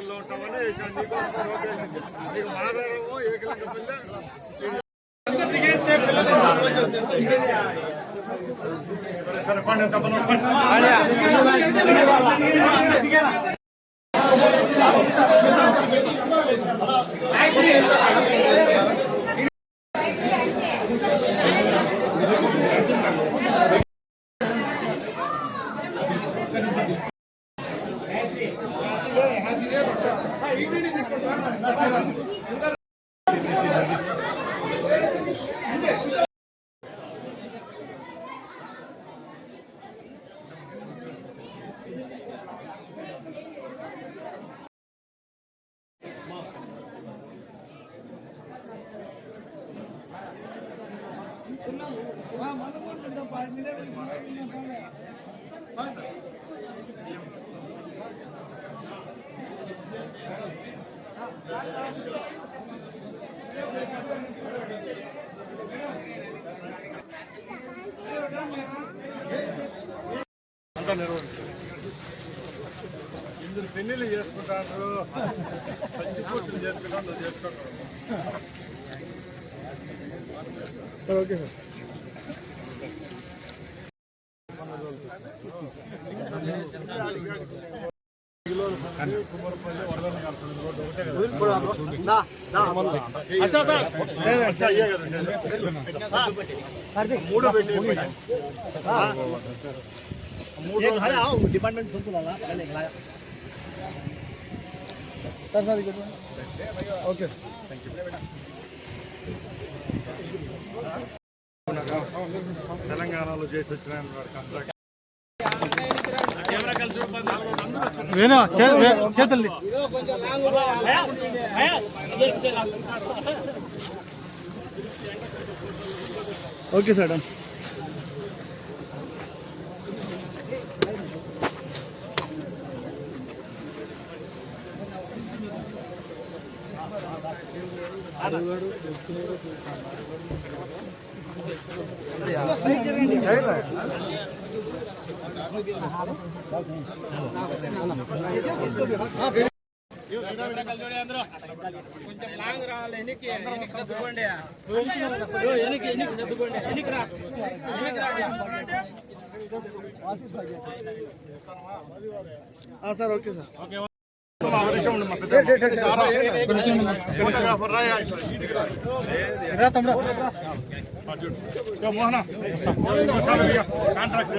ఏకలింగపల్లిలో ఉంటామని నీకు మాట్లాడము ఏకలింగపల్లి సరే పండి తప్ప ఇందులో పెళ్లిళ్ళు చేసుకుంటారు, పంచి పూర్తులు చేసుకుంటాం, నువ్వు చేసుకుంటావు. Sir okay sir. కుమ్మరపల్లి వరదలు కాల్సింది రోడ్డు ఒకటే కదా. మూడు పెట్టి department sir sir okay thank you తెలంగాణలో చేసి వచ్చిన చేతుల్ని ఓకే సార్ డన్. కొంచెం లాంగ్ రావాలి. ఎన్నికి సర్దుకోండి, ఎన్నికి సర్దుకోండి, ఎన్నికి రా. Sir okay sir. Mohana contract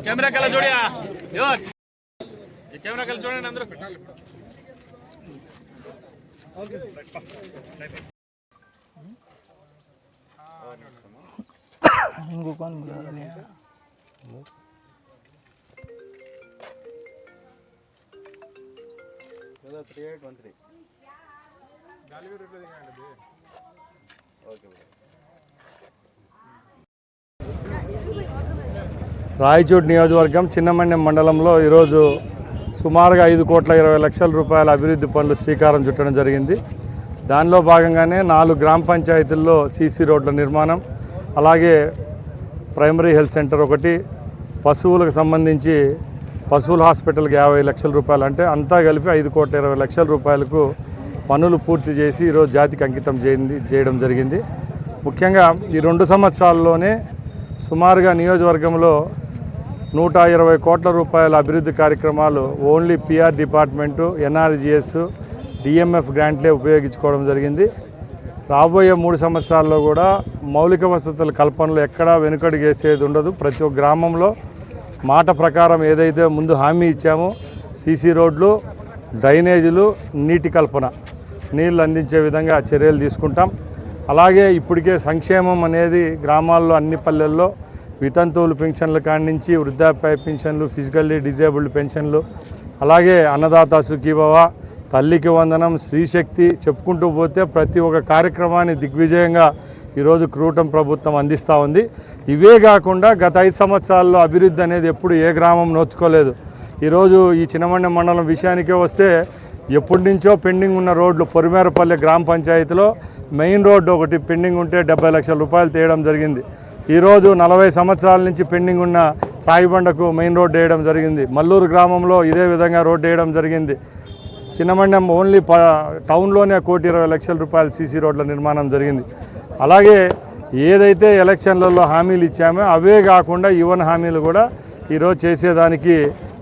camera कल जोड़िया कैमरा कल जोड़े अंदर इनको कौन बुला रहे हैं? రాయచోటి నియోజకవర్గం చిన్నమన్యం మండలంలో ఈరోజు సుమారుగా 5,20,00,000 రూపాయల అభివృద్ధి పనులు శ్రీకారం చుట్టడం జరిగింది. దానిలో భాగంగానే 4 గ్రామ పంచాయతీల్లో సీసీ రోడ్ల నిర్మాణం, అలాగే ప్రైమరీ హెల్త్ సెంటర్ ఒకటి, పశువులకు సంబంధించి పశువుల హాస్పిటల్కి 50 లక్షల రూపాయలు, అంటే అంతా కలిపి 5,20,00,000 రూపాయలకు పనులు పూర్తి చేసి ఈరోజు జాతికి అంకితం చేయడం జరిగింది. ముఖ్యంగా ఈ 2 సంవత్సరాల్లోనే సుమారుగా నియోజకవర్గంలో 120 కోట్ల రూపాయల అభివృద్ధి కార్యక్రమాలు only PR department, NRGS, DMF గ్రాంట్లే ఉపయోగించుకోవడం జరిగింది. రాబోయే 3 సంవత్సరాల్లో కూడా మౌలిక వసతుల కల్పనలో ఎక్కడా వెనుకడుగేసేది ఉండదు. ప్రతి ఒక్క గ్రామంలో మాట ప్రకారం ఏదైతే ముందు హామీ ఇచ్చామో సీసీ రోడ్లు, డ్రైనేజీలు, నీటి కల్పన, నీళ్ళు అందించే విధంగా చర్యలు తీసుకుంటాం. అలాగే ఇప్పటికే సంక్షేమం అనేది గ్రామాల్లో అన్ని పల్లెల్లో వితంతువులు పెన్షన్ల కాడి నుంచి వృద్ధాప్య పెన్షన్లు, ఫిజికల్లీ డిజేబుల్డ్ పెన్షన్లు, అలాగే అన్నదాత సుఖీభవ, తల్లికి వందనం, శ్రీశక్తి చెప్పుకుంటూ పోతే ప్రతి ఒక్క కార్యక్రమాన్ని దిగ్విజయంగా ఈరోజు కూటమి ప్రభుత్వం అందిస్తూ ఉంది. ఇవే కాకుండా గత 5 సంవత్సరాల్లో అభివృద్ధి అనేది ఎప్పుడు ఏ గ్రామం నోచుకోలేదు. ఈరోజు ఈ చిన్నమండెం మండలం విషయానికే వస్తే ఎప్పటి నుంచో పెండింగ్ ఉన్న రోడ్లు పొరిమేరపల్లి గ్రామ పంచాయతీలో మెయిన్ రోడ్డు ఒకటి పెండింగ్ ఉంటే 70 లక్షల రూపాయలు తీయడం జరిగింది. ఈరోజు 40 సంవత్సరాల నుంచి పెండింగ్ ఉన్న చాయిబండకు మెయిన్ రోడ్డు వేయడం జరిగింది. మల్లూరు గ్రామంలో ఇదే విధంగా రోడ్డు వేయడం జరిగింది. చిన్నమండెం ఓన్లీ టౌన్లోనే 1,20 లక్షల రూపాయలు సీసీ రోడ్ల నిర్మాణం జరిగింది. అలాగే ఏదైతే ఎలక్షన్లలో హామీలు ఇచ్చామో అవే కాకుండా యువన హామీలు కూడా ఈరోజు చేసేదానికి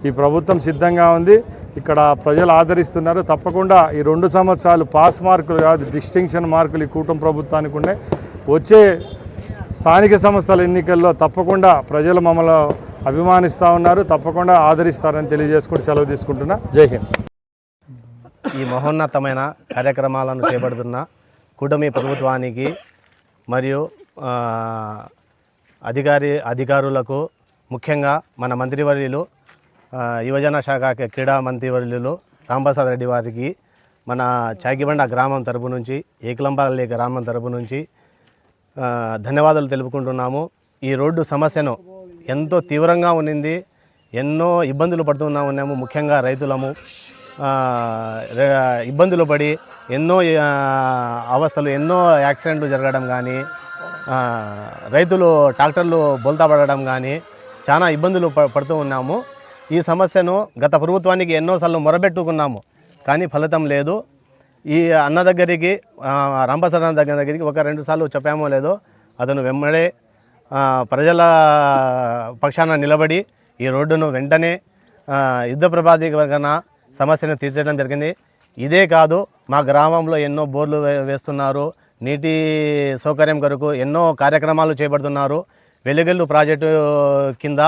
ఈ ప్రభుత్వం సిద్ధంగా ఉంది. ఇక్కడ ప్రజలు ఆదరిస్తున్నారు. తప్పకుండా ఈ 2 సంవత్సరాలు పాస్ మార్కులు కాదు, డిస్టింక్షన్ మార్కులు ఈ కూటమి ప్రభుత్వానికి ఉన్నాయి. వచ్చే స్థానిక సంస్థల ఎన్నికల్లో తప్పకుండా ప్రజలు మమ్మల్ని అభిమానిస్తూ ఉన్నారు. తప్పకుండా ఆదరిస్తారని తెలియజేసుకుంటూ సెలవు తీసుకుంటున్నా. జై హింద్. ఈ మహోన్నతమైన కార్యక్రమాలను చేపడుతున్న కూటమి ప్రభుత్వానికి మరియు అధికారులకు, ముఖ్యంగా మన మంత్రివర్యులు, యువజన శాఖ క్రీడా మంత్రివర్యులు రాంప్రసాద్ రెడ్డి వారికి మన చాగిబండ గ్రామం తరపు నుంచి, ఏకలంపల్లి గ్రామం తరపు నుంచి ధన్యవాదాలు తెలుపుకుంటున్నాము. ఈ రోడ్డు సమస్యను ఎంతో తీవ్రంగా ఉన్నింది, ఎన్నో ఇబ్బందులు పడుతూ ఉన్నాము. ముఖ్యంగా రైతులము ఇబ్బందులు పడి ఎన్నో అవస్థలు, ఎన్నో యాక్సిడెంట్లు జరగడం కానీ, రైతులు ట్రాక్టర్లు బోల్తా పడడం కానీ చాలా ఇబ్బందులు పడుతూ ఉన్నాము. ఈ సమస్యను గత ప్రభుత్వానికి ఎన్నోసార్లు మొరబెట్టుకున్నాము, కానీ ఫలితం లేదు. ఈ అన్న దగ్గరికి, రాంప్రసాద్ అన్న దగ్గరికి 1-2 సార్లు చెప్పామో లేదో, అతను వెంబడే ప్రజల పక్షాన నిలబడి ఈ రోడ్డును వెంటనే యుద్ధ ప్రాతిపదికన సమస్యను తీర్చడం జరిగింది. ఇదే కాదు, మా గ్రామంలో ఎన్నో బోర్లు వేస్తున్నారు, నీటి సౌకర్యం కొరకు ఎన్నో కార్యక్రమాలు చేపడుతున్నారు. వెలుగెల్లు ప్రాజెక్టు కింద,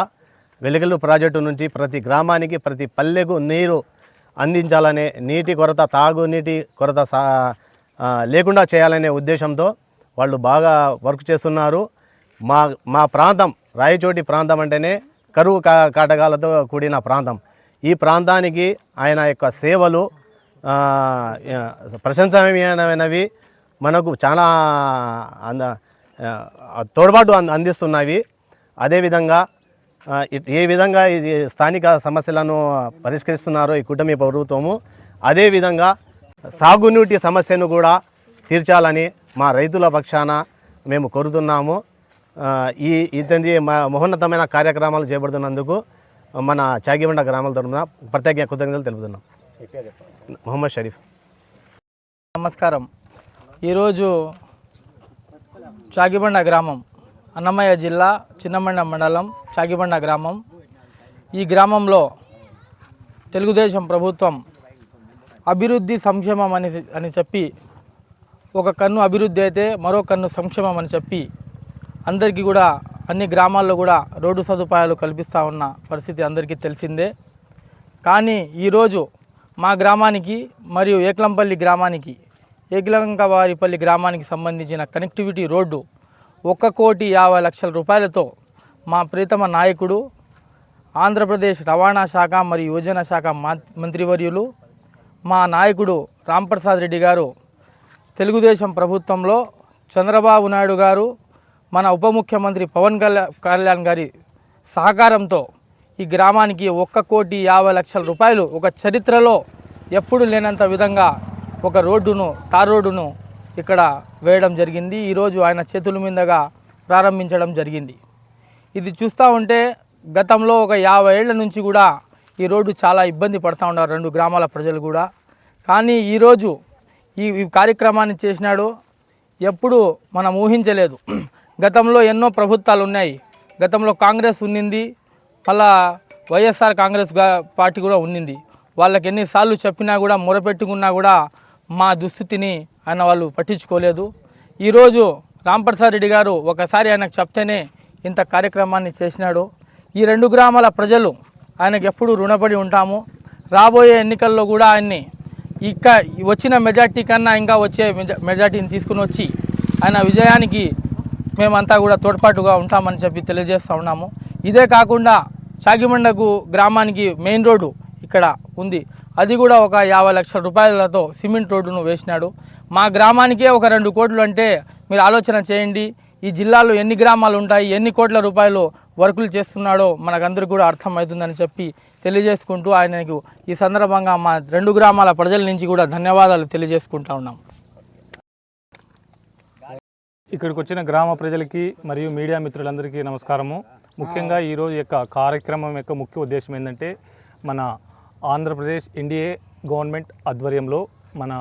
వెలుగెల్లు ప్రాజెక్టు నుంచి ప్రతి గ్రామానికి, ప్రతి పల్లెకు నీరు అందించాలనే, నీటి కొరత, తాగునీటి కొరత లేకుండా చేయాలనే ఉద్దేశంతో వాళ్ళు బాగా వర్క్ చేస్తున్నారు. మా ప్రాంతం రాయచోటి ప్రాంతం అంటేనే కరువు కాటకాలతో కూడిన ప్రాంతం. ఈ ప్రాంతానికి ఆయన యొక్క సేవలు ప్రశంసనీయమైనవి, మనకు చాలా తోడ్పాటు అందిస్తున్నవి. అదేవిధంగా ఏ విధంగా ఇది స్థానిక సమస్యలను పరిష్కరిస్తున్నారో ఈ కూటమి ప్రభుత్వము, అదేవిధంగా సాగునీటి సమస్యను కూడా తీర్చాలని మా రైతుల పక్షాన మేము కోరుతున్నాము. ఇతని మహోన్నతమైన కార్యక్రమాలు చేపడుతున్నందుకు మన చాగిబండ గ్రామాల తరఫున ప్రత్యేక కృతజ్ఞతలు తెలుపుతున్నాం. మొహమ్మద్ షరీఫ్. నమస్కారం. ఈరోజు చాగిబండ గ్రామం, అన్నమయ్య జిల్లా చిన్నమండెం మండలం చాగిబండ గ్రామం. ఈ గ్రామంలో తెలుగుదేశం ప్రభుత్వం అభివృద్ధి సంక్షేమం అని చెప్పి, ఒక కన్ను అభివృద్ధి అయితే మరో కన్ను సంక్షేమం అని చెప్పి అందరికీ కూడా అన్ని గ్రామాల్లో కూడా రోడ్డు సదుపాయాలు కల్పిస్తూ ఉన్న పరిస్థితి అందరికీ తెలిసిందే. కానీ ఈరోజు మా గ్రామానికి మరియు ఏకలంపల్లి గ్రామానికి, ఏకలంకవారిపల్లి గ్రామానికి సంబంధించిన కనెక్టివిటీ రోడ్డు 1,50,00,000 రూపాయలతో మా ప్రీతమ నాయకుడు, ఆంధ్రప్రదేశ్ రవాణా శాఖ మరియు యువజన శాఖ మంత్రివర్యులు మా నాయకుడు రాంప్రసాద్ రెడ్డి గారు, తెలుగుదేశం ప్రభుత్వంలో చంద్రబాబు నాయుడు గారు, మన ఉప ముఖ్యమంత్రి పవన్ కళ్యాణ్ గారి సహకారంతో ఈ గ్రామానికి 1,50,00,000 రూపాయలు, ఒక చరిత్రలో ఎప్పుడు లేనంత విధంగా ఒక రోడ్డును, తార్ రోడ్డును ఇక్కడ వేయడం జరిగింది. ఈరోజు ఆయన చేతుల మీదుగా ప్రారంభించడం జరిగింది. ఇది చూస్తూ ఉంటే గతంలో ఒక 50 ఏళ్ల నుంచి కూడా ఈ రోడ్డు చాలా ఇబ్బంది పడుతూ ఉన్నారు 2 గ్రామాల ప్రజలు కూడా. కానీ ఈరోజు ఈ కార్యక్రమాన్ని చేసినాడు ఎప్పుడు మనం ఊహించలేదు. గతంలో ఎన్నో ప్రభుత్వాలు ఉన్నాయి, గతంలో కాంగ్రెస్ ఉన్నింది, మళ్ళా వైఎస్ఆర్ కాంగ్రెస్ పార్టీ కూడా ఉన్నింది. వాళ్ళకి ఎన్నిసార్లు చెప్పినా కూడా, మొరపెట్టుకున్నా కూడా మా దుస్థితిని ఆయన వాళ్ళు పట్టించుకోలేదు. ఈరోజు రాంప్రసాద్ రెడ్డి గారు ఒకసారి ఆయనకు చెప్తేనే ఇంత కార్యక్రమాన్ని చేసినాడు. ఈ 2 గ్రామాల ప్రజలు ఆయనకు ఎప్పుడు రుణపడి ఉంటాము. రాబోయే ఎన్నికల్లో కూడా ఆయన్ని వచ్చిన మెజార్టీ కన్నా ఇంకా వచ్చే మెజార్టీని తీసుకుని వచ్చి ఆయన విజయానికి మేమంతా కూడా తోడ్పాటుగా ఉంటామని చెప్పి తెలియజేస్తూ ఉన్నాము. ఇదే కాకుండా చాగిబండకు గ్రామానికి మెయిన్ రోడ్డు ఇక్కడ ఉంది. అది కూడా ఒక 50 లక్షల రూపాయలతో సిమెంట్ రోడ్డును వేసినాడు. మా గ్రామానికే ఒక 2 కోట్లు అంటే మీరు ఆలోచన చేయండి. ఈ జిల్లాలో ఎన్ని గ్రామాలు ఉంటాయి, ఎన్ని కోట్ల రూపాయలు వర్కులు చేస్తున్నాడో మనకందరికీ కూడా అర్థమవుతుందని చెప్పి తెలియజేసుకుంటూ ఆయనకు ఈ సందర్భంగా మా 2 గ్రామాల ప్రజల నుంచి కూడా ధన్యవాదాలు తెలియజేసుకుంటా ఉన్నాం. ఇక్కడికి వచ్చిన గ్రామ ప్రజలకి మరియు మీడియా మిత్రులందరికీ నమస్కారము. ముఖ్యంగా ఈరోజు యొక్క కార్యక్రమం యొక్క ముఖ్య ఉద్దేశం ఏంటంటే మన ఆంధ్రప్రదేశ్ ఎన్డీఏ గవర్నమెంట్ ఆధ్వర్యంలో మన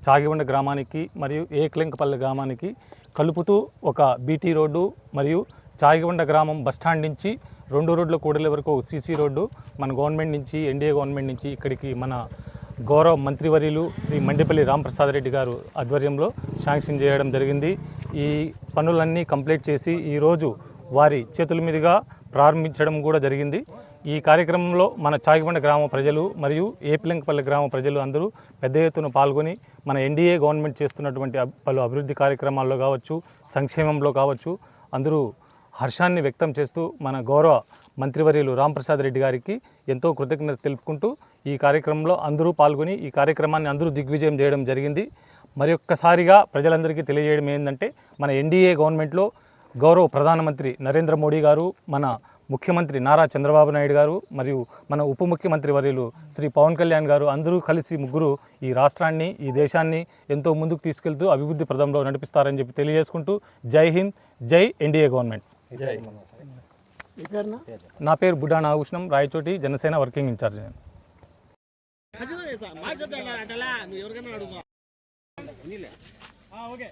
చాగిబండ గ్రామానికి మరియు ఏక్లింకపల్లి గ్రామానికి కలుపుతూ ఒక బీటీ రోడ్డు మరియు చాగిబండ గ్రామం బస్టాండ్ నుంచి 2 రోడ్ల కూడలి వరకు సీసీ రోడ్డు మన గవర్నమెంట్ నుంచి ఎన్డీఏ గవర్నమెంట్ నుంచి ఇక్కడికి మన గౌరవ మంత్రివర్యులు శ్రీ మండిపల్లి రాంప్రసాద్ రెడ్డి గారు ఆధ్వర్యంలో శాంక్షన్ చేయడం జరిగింది. ఈ పనులన్నీ కంప్లీట్ చేసి ఈరోజు వారి చేతుల మీదుగా ప్రారంభించడం కూడా జరిగింది. ఈ కార్యక్రమంలో మన చాగిబండ గ్రామ ప్రజలు మరియు ఏపిలింకపల్లి గ్రామ ప్రజలు అందరూ పెద్ద ఎత్తున పాల్గొని మన ఎన్డీఏ గవర్నమెంట్ చేస్తున్నటువంటి పలు అభివృద్ధి కార్యక్రమాల్లో కావచ్చు, సంక్షేమంలో కావచ్చు అందరూ హర్షాన్ని వ్యక్తం చేస్తూ మన గౌరవ మంత్రివర్యులు రాంప్రసాద్ రెడ్డి గారికి ఎంతో కృతజ్ఞత తెలుపుకుంటూ ఈ కార్యక్రమంలో అందరూ పాల్గొని ఈ కార్యక్రమాన్ని అందరూ దిగ్విజయం చేయడం జరిగింది. మరి ఒక్కసారిగా ప్రజలందరికీ తెలియజేయడం ఏంటంటే మన ఎన్డీఏ గవర్నమెంట్లో గౌరవ ప్రధానమంత్రి నరేంద్ర మోడీ గారు, మన ముఖ్యమంత్రి నారా చంద్రబాబు నాయుడు గారు మరియు మన ఉప ముఖ్యమంత్రి వర్యులు శ్రీ పవన్ కళ్యాణ్ గారు అందరూ కలిసి ముగ్గురు ఈ రాష్ట్రాన్ని, ఈ దేశాన్ని ఎంతో ముందుకు తీసుకెళ్తూ అభివృద్ధి ప్రదంలో నడిపిస్తారని చెప్పి తెలియజేసుకుంటూ జై హింద్, జై ఎన్డీఏ గవర్నమెంట్. నా పేరు Budda Nagabhushanam, Rayachoti Janasena working incharge. Okay.